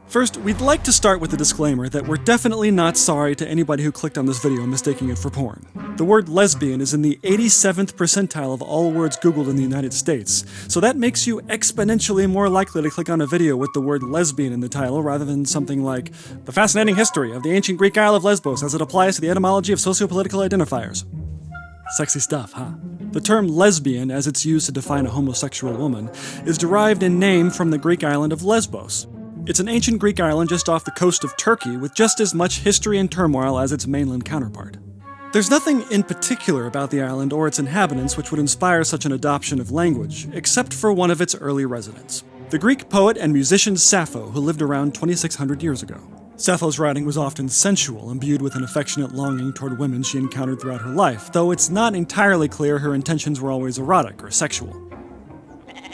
First, we'd like to start with a disclaimer that we're definitely not sorry to anybody who clicked on this video mistaking it for porn. The word lesbian is in the 87th percentile of all words Googled in the United States, so that makes you exponentially more likely to click on a video with the word lesbian in the title rather than something like, "The Fascinating History of the Ancient Greek Isle of Lesbos as it applies to the etymology of sociopolitical identifiers." Sexy stuff, huh? The term lesbian, as it's used to define a homosexual woman, is derived in name from the Greek island of Lesbos. It's an ancient Greek island just off the coast of Turkey with just as much history and turmoil as its mainland counterpart. There's nothing in particular about the island or its inhabitants which would inspire such an adoption of language, except for one of its early residents, the Greek poet and musician Sappho, who lived around 2600 years ago. Sappho's writing was often sensual, imbued with an affectionate longing toward women she encountered throughout her life, though it's not entirely clear her intentions were always erotic or sexual.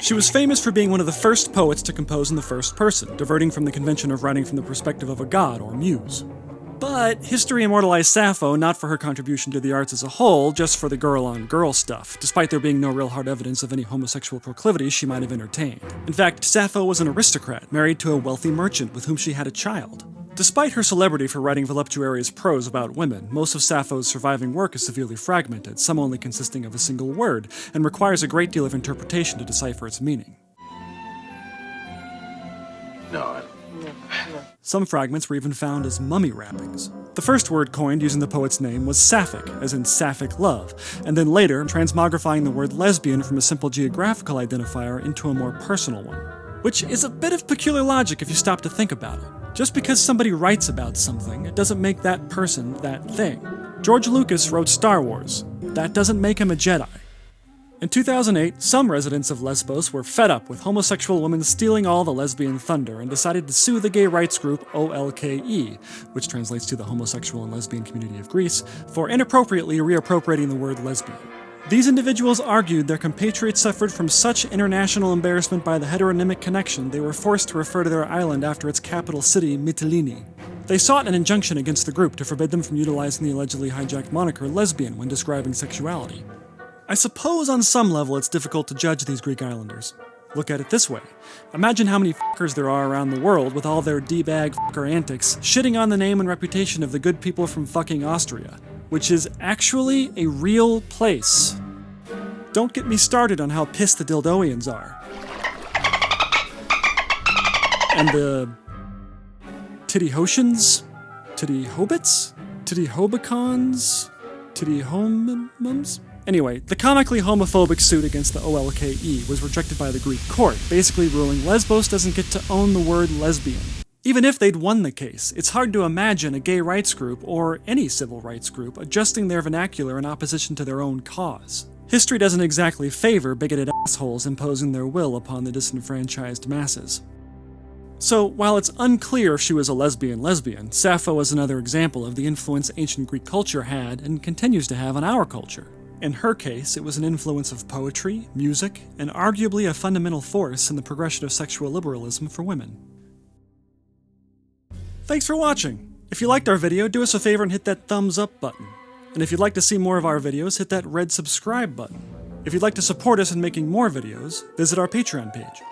She was famous for being one of the first poets to compose in the first person, diverting from the convention of writing from the perspective of a god or muse. But history immortalized Sappho not for her contribution to the arts as a whole, just for the girl-on-girl stuff, despite there being no real hard evidence of any homosexual proclivities she might have entertained. In fact, Sappho was an aristocrat, married to a wealthy merchant with whom she had a child. Despite her celebrity for writing voluptuarious prose about women, most of Sappho's surviving work is severely fragmented, some only consisting of a single word, and requires a great deal of interpretation to decipher its meaning. No. Some fragments were even found as mummy wrappings. The first word coined using the poet's name was sapphic, as in sapphic love, and then later transmogrifying the word lesbian from a simple geographical identifier into a more personal one. Which is a bit of peculiar logic if you stop to think about it. Just because somebody writes about something, it doesn't make that person that thing. George Lucas wrote Star Wars. That doesn't make him a Jedi. In 2008, some residents of Lesbos were fed up with homosexual women stealing all the lesbian thunder and decided to sue the gay rights group OLKE, which translates to the homosexual and lesbian community of Greece, for inappropriately reappropriating the word lesbian. These individuals argued their compatriots suffered from such international embarrassment by the heteronymic connection they were forced to refer to their island after its capital city, Mytilene. They sought an injunction against the group to forbid them from utilizing the allegedly hijacked moniker lesbian when describing sexuality. I suppose on some level it's difficult to judge these Greek islanders. Look at it this way. Imagine how many fuckers there are around the world with all their d-bag fucker antics, shitting on the name and reputation of the good people from fucking Austria, which is actually a real place. Don't get me started on how pissed the Dildoians are. And the Tittyhotians? Tittyhobits? Tittyhobicons? Tittyhomums? Anyway, the comically homophobic suit against the OLKE was rejected by the Greek court, basically ruling Lesbos doesn't get to own the word lesbian. Even if they'd won the case, it's hard to imagine a gay rights group, or any civil rights group, adjusting their vernacular in opposition to their own cause. History doesn't exactly favor bigoted assholes imposing their will upon the disenfranchised masses. So, while it's unclear if she was a lesbian, Sappho is another example of the influence ancient Greek culture had and continues to have on our culture. In her case, it was an influence of poetry, music, and arguably a fundamental force in the progression of sexual liberalism for women. Thanks for watching! If you liked our video, do us a favor and hit that thumbs up button. And if you'd like to see more of our videos, hit that red subscribe button. If you'd like to support us in making more videos, visit our Patreon page.